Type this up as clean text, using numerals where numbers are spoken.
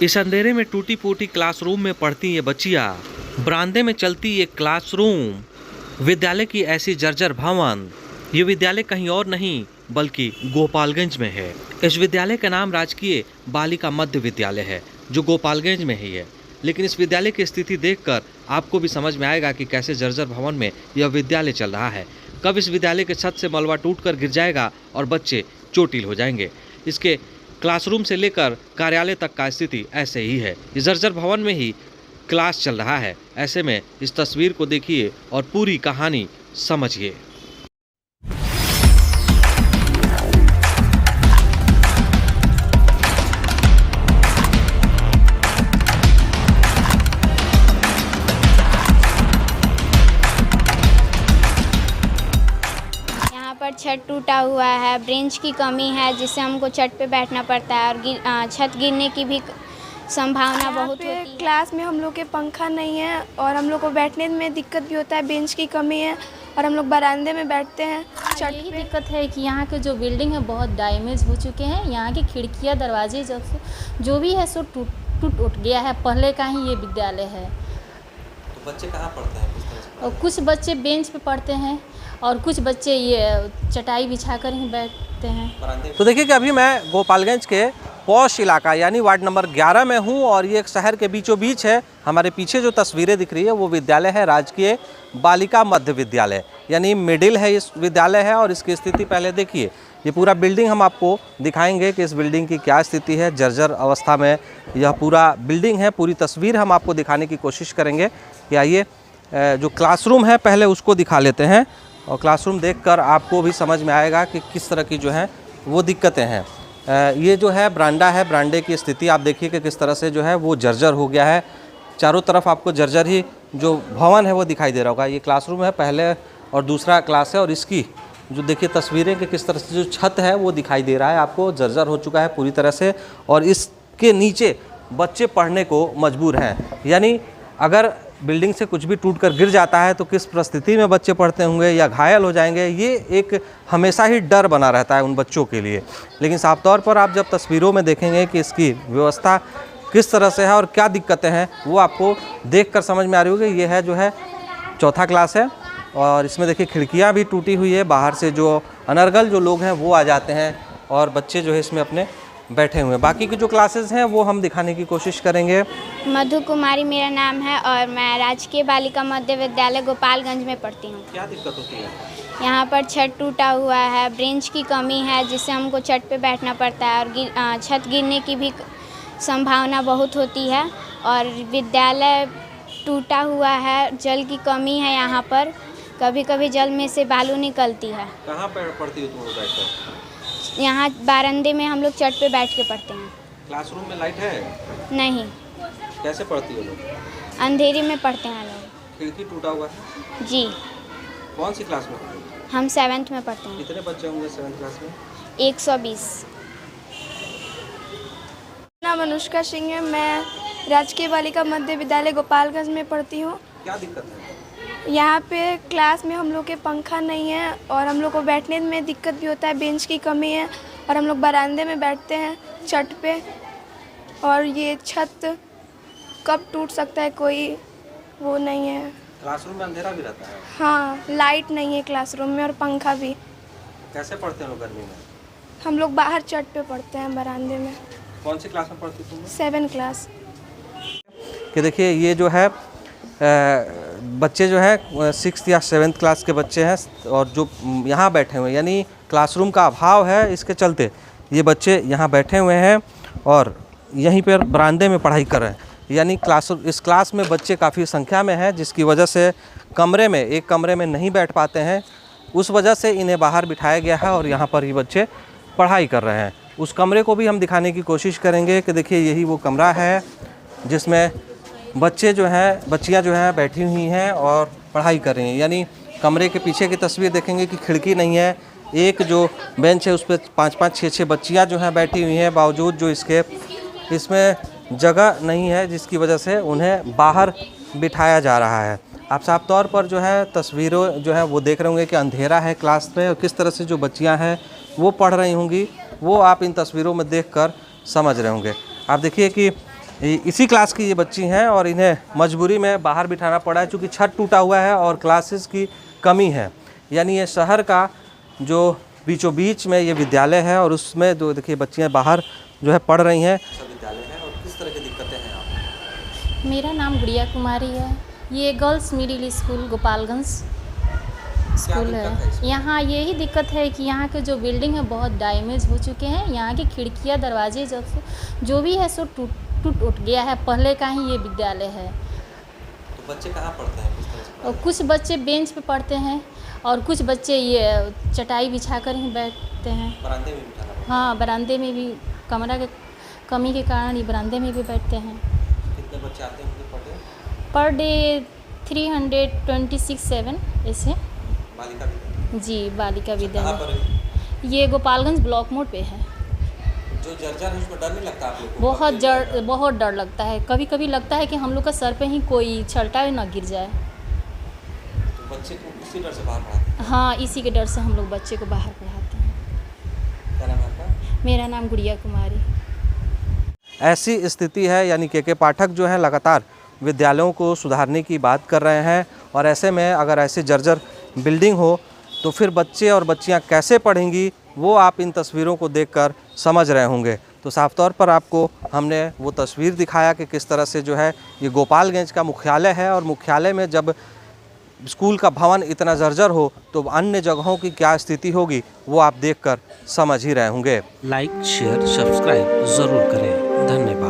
इस अंधेरे में टूटी फूटी क्लासरूम में पढ़ती ये बच्चियां, बरामदे में चलती ये क्लासरूम, विद्यालय की ऐसी जर्जर भवन। ये विद्यालय कहीं और नहीं बल्कि गोपालगंज में है। इस विद्यालय का नाम राजकीय बालिका मध्य विद्यालय है, जो गोपालगंज में ही है। लेकिन इस विद्यालय की स्थिति देखकर आपको भी समझ में आएगा कि कैसे जर्जर भवन में यह विद्यालय चल रहा है। कब इस विद्यालय के छत से मलबा टूटकर गिर जाएगा और बच्चे चोटिल हो जाएंगे। इसके क्लासरूम से लेकर कार्यालय तक का स्थिति ऐसे ही है। इस जर्जर भवन में ही क्लास चल रहा है। ऐसे में इस तस्वीर को देखिए और पूरी कहानी समझिए। छत टूटा हुआ है, ब्रेंच की कमी है जिससे हमको छत पे बैठना पड़ता है और छत गिरने की भी संभावना बहुत होती है। क्लास में हम लोग के पंखा नहीं है और हम लोग को बैठने में दिक्कत भी होता है, बेंच की कमी है और हम लोग बरामदे में बैठते हैं। यही दिक्कत है कि यहाँ के जो बिल्डिंग है बहुत डैमेज हो चुके हैं। यहाँ की खिड़कियाँ दरवाजे जो भी है सो टूट उठ गया है। पहले का ही ये विद्यालय है। तो बच्चे कहाँ पढ़ते हैं? और कुछ बच्चे बेंच पे पढ़ते हैं और कुछ बच्चे ये चटाई बिछाकर ही बैठते हैं। तो देखिए कि अभी मैं गोपालगंज के पौष इलाका यानी वार्ड नंबर 11 में हूँ और ये एक शहर के बीचों बीच है। हमारे पीछे जो तस्वीरें दिख रही है वो विद्यालय है राजकीय बालिका मध्य विद्यालय, यानी मिडिल है इस विद्यालय है। और इसकी स्थिति पहले देखिए, ये पूरा बिल्डिंग हम आपको दिखाएंगे कि इस बिल्डिंग की क्या स्थिति है। जर्जर अवस्था में यह पूरा बिल्डिंग है। पूरी तस्वीर हम आपको दिखाने की कोशिश करेंगे। कि आइए जो क्लासरूम है पहले उसको दिखा लेते हैं और क्लासरूम देखकर आपको भी समझ में आएगा कि किस तरह की जो है वो दिक्कतें हैं। ये जो है बरांडा है, बरांडे की स्थिति आप देखिए कि किस तरह से जो है वो जर्जर हो गया है। चारों तरफ आपको जर्जर ही जो भवन है वो दिखाई दे रहा होगा। ये क्लासरूम है, पहले और दूसरा क्लास है और इसकी जो देखिए तस्वीरें कि किस तरह से जो छत है वो दिखाई दे रहा है आपको, जर्जर हो चुका है पूरी तरह से। और इसके नीचे बच्चे पढ़ने को मजबूर हैं। यानी अगर बिल्डिंग से कुछ भी टूटकर गिर जाता है तो किस परिस्थिति में बच्चे पढ़ते होंगे या घायल हो जाएंगे, ये एक हमेशा ही डर बना रहता है उन बच्चों के लिए। लेकिन साफ तौर पर आप जब तस्वीरों में देखेंगे कि इसकी व्यवस्था किस तरह से है और क्या दिक्कतें हैं, वो आपको देखकर समझ में आ रही होगी। ये है जो है चौथा क्लास है और इसमें देखिए खिड़कियाँ भी टूटी हुई है। बाहर से जो अनर्गल जो लोग हैं वो आ जाते हैं और बच्चे जो है इसमें अपने बैठे हुए हैं। बाकी की जो क्लासेस हैं वो हम दिखाने की कोशिश करेंगे। मधु कुमारी मेरा नाम है और मैं राजकीय बालिका मध्य विद्यालय गोपालगंज में पढ़ती हूँ। क्या दिक्कत होती है? यहाँ पर छत टूटा हुआ है, ब्रेंच की कमी है जिससे हमको छत पे बैठना पड़ता है और छत गिरने की भी संभावना बहुत होती है। और विद्यालय टूटा हुआ है, जल की कमी है यहाँ पर, कभी कभी जल में से बालू निकलती है। कहाँ पर पढ़ती हो तुम लोग बैठकर? यहाँ बारंदे में हम लोग छत पे बैठ के पढ़ते हैं। क्लासरूम में लाइट है? नहीं। कैसे पढ़ती हो लोग? अंधेरे में पढ़ते हैं लोग। खिड़की टूटा हुआ है? जी। कौन सी क्लास में? हम 7th में पढ़ते हैं। कितने बच्चे होंगे 7th क्लास में? 120। नाम अनुष्का सिंह है। मैं राजकीय बालिका मध्य विद्यालय गोपालगंज में पढ़ती हूँ। क्या दिक्कत है? यहाँ पे क्लास में हम लोग के पंखा नहीं है और हम लोग को बैठने में दिक्कत भी होता है, बेंच की कमी है और हम लोग बरामदे में बैठते हैं छत पे। और ये छत कब टूट सकता है कोई वो नहीं है। क्लासरूम में अंधेरा भी रहता है? हाँ, लाइट नहीं है क्लासरूम में और पंखा भी। कैसे पढ़ते हैं लोग गर्मी में? हम लोग बाहर छत पे पढ़ते हैं बरामदे में। कौन सी क्लास में पढ़ती तुम? 7 क्लास। कि देखिए ये जो है बच्चे जो है 6th या 7th क्लास के बच्चे हैं और जो यहाँ बैठे हुए हैं, यानी क्लासरूम का अभाव है, इसके चलते ये बच्चे यहाँ बैठे हुए हैं और यहीं पर बरामदे में पढ़ाई कर रहे हैं। यानी इस क्लास में बच्चे काफ़ी संख्या में हैं, जिसकी वजह से एक कमरे में नहीं बैठ पाते हैं। उस वजह से इन्हें बाहर बिठाया गया है और यहाँ पर ये बच्चे पढ़ाई कर रहे हैं। उस कमरे को भी हम दिखाने की कोशिश करेंगे कि देखिए यही वो कमरा है जिसमें बच्चियाँ जो हैं बैठी हुई हैं और पढ़ाई कर रही हैं। यानी कमरे के पीछे की तस्वीर देखेंगे कि खिड़की नहीं है। एक जो बेंच है उस पर 5-5, 6-6 बच्चियाँ जो हैं बैठी हुई हैं, बावजूद जो इसमें जगह नहीं है, जिसकी वजह से उन्हें बाहर बिठाया जा रहा है। आप साफ तौर पर जो है तस्वीरों जो है वो देख रहे होंगे कि अंधेरा है क्लास में और किस तरह से जो बच्चियां हैं वो पढ़ रही होंगी, वो आप इन तस्वीरों में देखकर समझ रहे होंगे। आप देखिए कि इसी क्लास की ये बच्ची हैं और इन्हें मजबूरी में बाहर बिठाना पड़ा है क्योंकि छत टूटा हुआ है और क्लासेस की कमी है। यानी ये शहर का जो बीचों बीच में ये विद्यालय है और उसमें जो देखिए बच्चियां बाहर जो है पढ़ रही हैं। विद्यालय है और किस तरह की दिक्कतें हैं आप? मेरा नाम गुड़िया कुमारी है। ये girls middle school Gopalganj school है। यहाँ यही दिक्कत है कि यहाँ के जो बिल्डिंग है बहुत डैमेज हो चुके हैं। यहाँ की खिड़कियाँ दरवाजे जो भी है सो टूट उठ गया है। पहले का ही ये विद्यालय है। तो बच्चे कहाँ पढ़ते हैं, किस तरह से? और कुछ बच्चे बेंच पे पढ़ते हैं और कुछ बच्चे ये चटाई बिछा कर ही बैठते हैं। बरामदे में बिठाना पड़ता हाँ, बरामदे में भी कमरा के कमी के कारण ये बरामदे में भी बैठते हैं। है? कितने बच्चे आते हैं पढ़ने? पर डे 326-7 ऐसे। बालिका विद्यालय? जी, बालिका कहाँ विद्यालय। पर है? ये गोपालगंज ब्लॉक मोड़ पे है। जो जर्जर है उसमें डर नहीं लगता आप लोग को? बहुत डर लगता है। कभी कभी लगता है कि हम लोग का सर पे ही कोई छलटा ना गिर जाए। तो बच्चे को इसी डर से बाहर पढ़ाते हैं? हाँ, इसी के डर से हम लोग बच्चे को बाहर पढ़ाते हैं। क्या नाम है आपका? मेरा नाम गुड़िया कुमारी। ऐसी स्थिति है, यानी के पाठक जो है लगातार विद्यालयों को सुधारने की बात कर रहे हैं और ऐसे में अगर ऐसी जर्जर बिल्डिंग हो तो फिर बच्चे और बच्चियां कैसे पढ़ेंगी वो आप इन तस्वीरों को देखकर समझ रहे होंगे। तो साफ तौर पर आपको हमने वो तस्वीर दिखाया कि किस तरह से जो है ये गोपालगंज का मुख्यालय है और मुख्यालय में जब स्कूल का भवन इतना जर्जर हो तो अन्य जगहों की क्या स्थिति होगी वो आप देखकर समझ ही रहे होंगे। लाइक शेयर सब्सक्राइब ज़रूर करें। धन्यवाद।